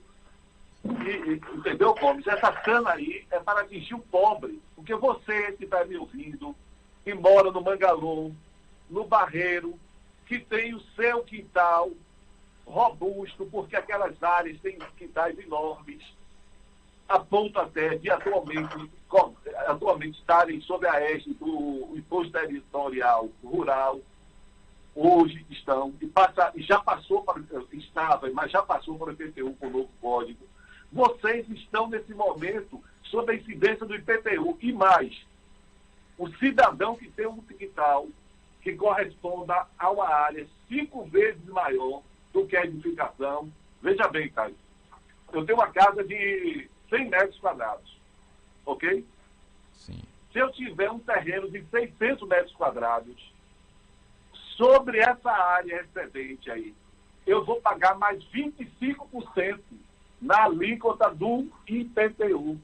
entendeu, Gomes? Essa sana aí é para atingir o pobre. Porque você que está me ouvindo, que mora no Mangalô, no Barreiro, que tem o seu quintal robusto, porque aquelas áreas têm quintais enormes, a ponto até de atualmente estarem sob a égide do Imposto Territorial Rural, hoje estão, mas já passou para o IPTU com o novo código. Vocês estão, nesse momento, sob a incidência do IPTU. E mais, o cidadão que tem um quintal que corresponda a uma área 5 vezes maior do que a edificação. Veja bem, Caio, eu tenho uma casa de 100 metros quadrados, ok? Sim. Se eu tiver um terreno de 600 metros quadrados, sobre essa área excedente aí, eu vou pagar mais 25% na alíquota do IPTU.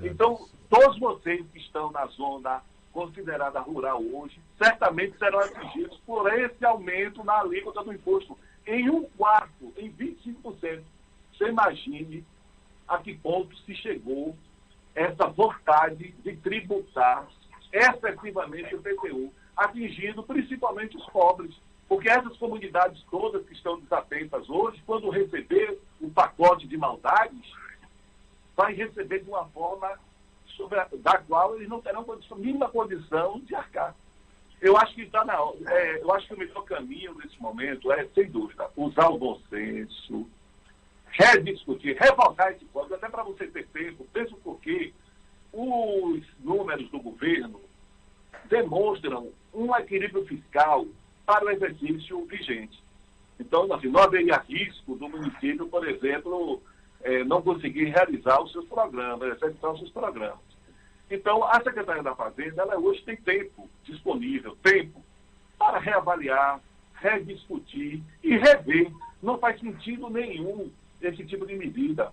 Então, todos vocês que estão na zona considerada rural hoje, certamente serão atingidos por esse aumento na alíquota do imposto em 1/4, em 25%. Você imagine a que ponto se chegou essa vontade de tributar efetivamente o IPTU, atingindo principalmente os pobres. Porque essas comunidades todas que estão desatentas hoje, quando receber o pacote de maldades, vai receber de uma forma da qual eles não terão mínima condição de arcar. Eu acho que está na hora. Eu acho que o melhor caminho nesse momento é, sem dúvida, usar o bom senso, rediscutir, revogar esse código, até para você ter tempo. Penso porque os números do governo demonstram um equilíbrio fiscal para o exercício vigente. Então, assim, não haveria risco do município, por exemplo, não conseguir realizar os seus programas, executar os seus programas. Então, a Secretaria da Fazenda, ela hoje tem tempo disponível, tempo para reavaliar, rediscutir e rever. Não faz sentido nenhum esse tipo de medida.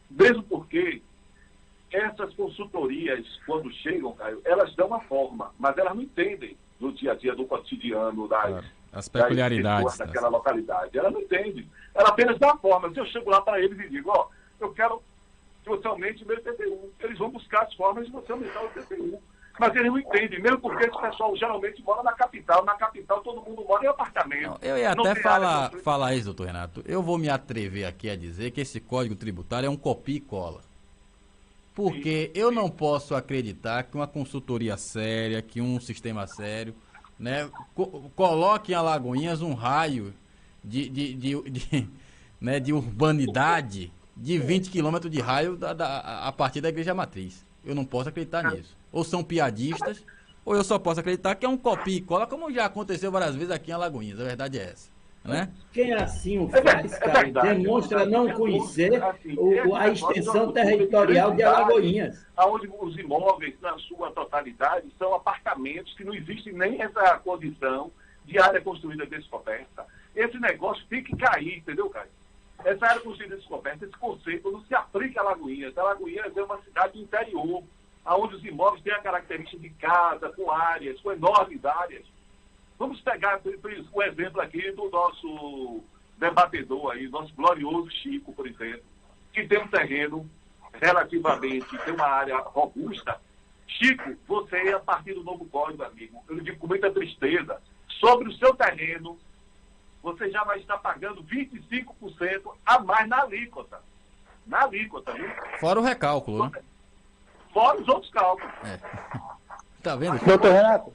Mesmo porque essas consultorias, quando chegam, Caio, elas dão uma forma, mas elas não entendem do dia a dia, do cotidiano, as peculiaridades daquela localidade. Ela não entende. Ela apenas dá uma forma. Se eu chego lá para eles e digo, ó, eu quero que você aumente o meu IPTU, eles vão buscar as formas de você aumentar o IPTU. Mas eles não entendem, mesmo porque esse pessoal geralmente mora na capital. Na capital todo mundo mora em apartamento. Não, eu ia até falar isso, doutor Renato. Eu vou me atrever aqui a dizer que esse Código Tributário é um copia e cola. Porque eu não posso acreditar que uma consultoria séria, que um sistema sério, né, coloque em Alagoinhas um raio né, de urbanidade de 20 quilômetros de raio a partir da Igreja Matriz. Eu não posso acreditar nisso. Ou são piadistas, ou eu só posso acreditar que é um copia e cola, como já aconteceu várias vezes aqui em Alagoinhas. A verdade é essa. Né? Quem assim o faz, cara, demonstra não conhecer a extensão territorial de Alagoinhas. Onde os imóveis, na sua totalidade, são apartamentos que não existe nem essa condição de área construída descoberta. Esse negócio tem que cair, entendeu, Caio? Essa área construída descoberta, esse conceito não se aplica a Alagoinhas. Alagoinhas é uma cidade do interior, onde os imóveis têm a característica de casa, com áreas, com enormes áreas. Vamos pegar o exemplo aqui do nosso debatedor aí, nosso glorioso Chico, por exemplo, que tem um terreno relativamente, tem uma área robusta. Chico, você, a partir do novo código, amigo, eu lhe digo com muita tristeza, sobre o seu terreno, você já vai estar pagando 25% a mais na alíquota. Na alíquota, viu? Fora o recálculo, né? Fora os outros cálculos. Tá vendo? Doutor Renato,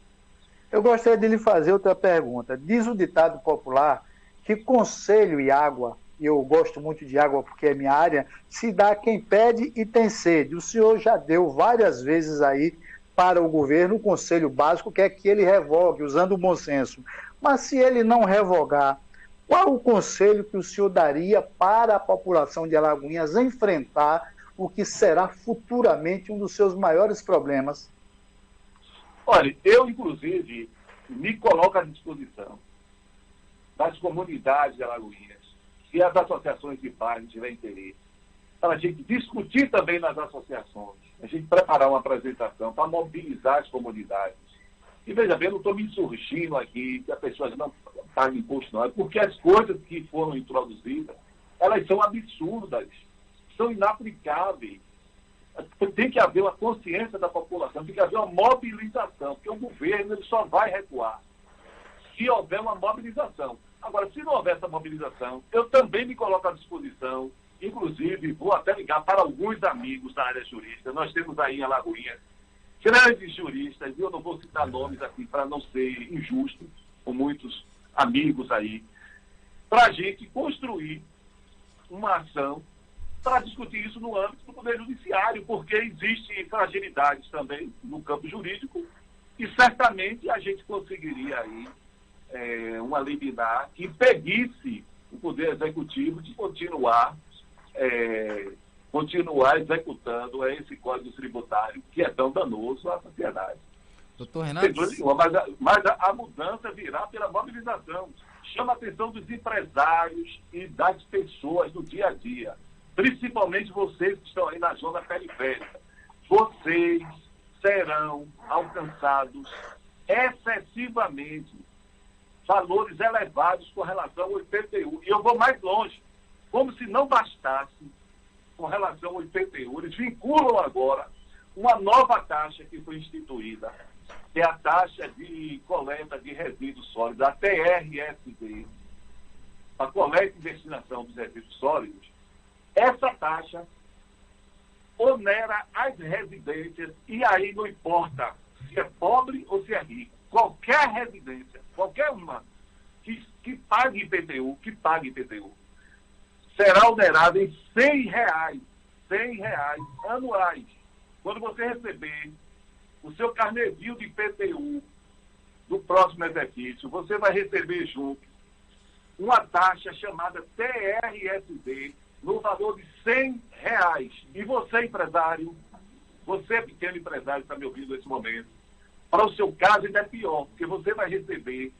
eu gostaria de lhe fazer outra pergunta. Diz o ditado popular que conselho e água, e eu gosto muito de água porque é minha área, se dá a quem pede e tem sede. O senhor já deu várias vezes aí para o governo o conselho básico, que é que ele revogue, usando o bom senso. Mas se ele não revogar, qual o conselho que o senhor daria para a população de Alagoinhas enfrentar o que será futuramente um dos seus maiores problemas? Olha, eu, inclusive, me coloco à disposição das comunidades de Alagoinhas, se as associações de bairro tiverem interesse, para a gente discutir também nas associações, a gente preparar uma apresentação para mobilizar as comunidades. E veja bem, eu não estou me insurgindo aqui, que as pessoas não paguem imposto, não. É porque as coisas que foram introduzidas, elas são absurdas, são inaplicáveis. Tem que haver uma consciência da população, tem que haver uma mobilização, porque o governo ele só vai recuar se houver uma mobilização. Agora, se não houver essa mobilização, eu também me coloco à disposição, inclusive vou até ligar para alguns amigos da área jurídica. Nós temos aí em Alagoinhas grandes juristas, e eu não vou citar nomes aqui para não ser injusto, com muitos amigos aí, para a gente construir uma ação para discutir isso no âmbito do Poder Judiciário, porque existem fragilidades também no campo jurídico e certamente a gente conseguiria aí uma liminar que impedisse o Poder Executivo de continuar executando esse Código Tributário que é tão danoso à sociedade. Doutor Renato... Mas a mudança virá pela mobilização. Chama a atenção dos empresários e das pessoas do dia a dia. Principalmente vocês que estão aí na zona periférica. Vocês serão alcançados excessivamente valores elevados com relação ao IPTU. E eu vou mais longe. Como se não bastasse com relação ao IPTU, eles vinculam agora uma nova taxa que foi instituída, que é a taxa de coleta de resíduos sólidos, a TRSD, a coleta e destinação dos resíduos sólidos. Essa taxa onera as residências, e aí não importa se é pobre ou se é rico. Qualquer residência, qualquer uma, que pague IPTU, será onerada em R$ 100 anuais. Quando você receber o seu carnezinho de IPTU do próximo exercício, você vai receber junto uma taxa chamada TRSD no valor de R$ 100. E você, empresário, Você, pequeno empresário, está me ouvindo nesse momento, para o seu caso ainda é pior, porque você vai receber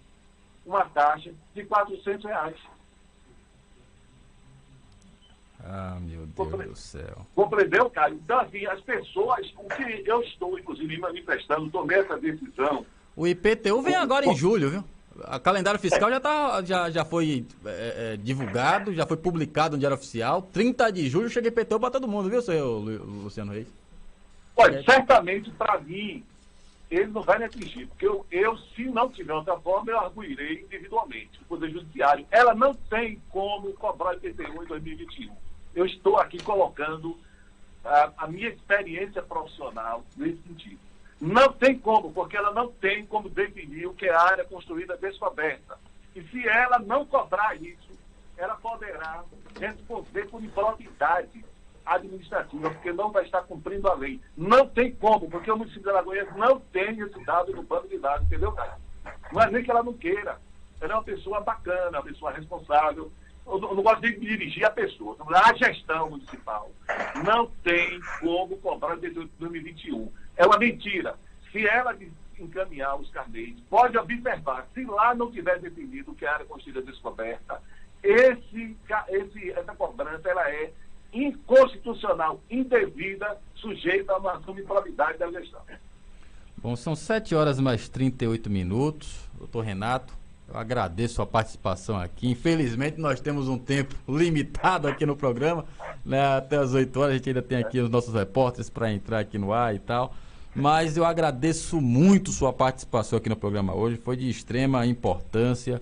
uma taxa de R$400. Ah, meu Deus do céu. Compreendeu, Caio? Então, assim, as pessoas, o que eu estou, inclusive, manifestando, tomei essa decisão. O IPTU vem agora em julho, viu? O calendário fiscal já foi divulgado, já foi publicado no Diário Oficial. 30 de julho chega IPTU para todo mundo, viu, senhor Luciano Reis? Olha, certamente, para mim, ele não vai me atingir, porque eu, se não tiver outra forma, eu arguirei individualmente. O Poder Judiciário, ela não tem como cobrar IPTU em 2021. Eu estou aqui colocando a minha experiência profissional nesse sentido. Não tem como, porque ela não tem como definir o que é a área construída descoberta. E se ela não cobrar isso, ela poderá responder por improbidade administrativa, porque não vai estar cumprindo a lei. Não tem como, porque o município de Alagoinhas não tem esse dado no banco de dados, entendeu, cara? Não é nem que ela não queira. Ela é uma pessoa bacana, uma pessoa responsável. Eu não gosto de dirigir a pessoa. A gestão municipal não tem como cobrar em 2021. É uma mentira. Se ela encaminhar os carnês, pode observar, se lá não tiver definido que é a área construída descoberta, essa cobrança ela é inconstitucional, indevida, sujeita a uma improbidade da gestão. Bom, são 7 horas mais 38 minutos. Doutor Renato, eu agradeço a participação aqui. Infelizmente, nós temos um tempo limitado aqui no programa, né? Até as 8 horas a gente ainda tem aqui os nossos repórteres para entrar aqui no ar e tal. Mas eu agradeço muito sua participação aqui no programa hoje. Foi de extrema importância,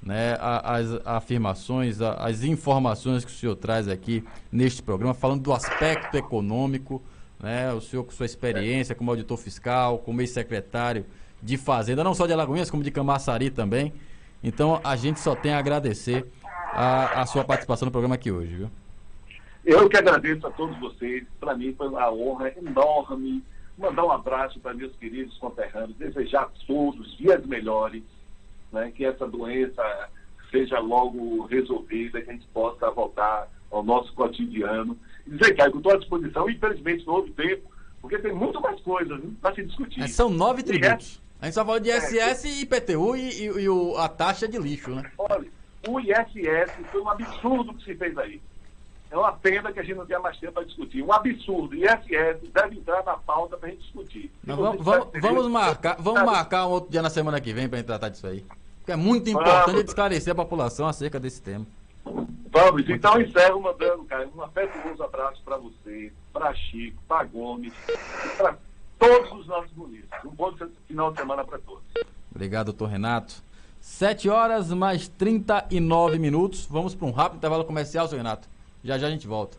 né? As afirmações, as informações que o senhor traz aqui neste programa, falando do aspecto econômico, né? O senhor com sua experiência como auditor fiscal, como ex-secretário de Fazenda, não só de Alagoinhas, como de Camaçari também. Então, a gente só tem a agradecer a sua participação no programa aqui hoje, viu? Eu que agradeço a todos vocês. Para mim foi uma honra enorme mandar um abraço para meus queridos conterrâneos, desejar a todos dias melhores, né? Que essa doença seja logo resolvida, que a gente possa voltar ao nosso cotidiano. E dizer, Caio, que eu estou à disposição, infelizmente não houve tempo, porque tem muito mais coisas para se discutir. São 9 tributos. A gente só falou de ISS, IPTU e a taxa de lixo, né? Olha, o ISS foi um absurdo que se fez aí. É uma pena que a gente não tenha mais tempo para discutir. Um absurdo. ISS deve entrar na pauta para a gente discutir. Não, vamos marcar um outro dia na semana que vem para a gente tratar disso aí. Porque é muito importante esclarecer a população acerca desse tema. Vamos, então encerro mandando, cara, um afetuoso abraço para você, para Chico, para Gomes, para todos os nossos munícipes. Um bom final de semana para todos. Obrigado, doutor Renato. 7 horas mais 39 minutos. Vamos para um rápido intervalo comercial, senhor Renato. Já já a gente volta.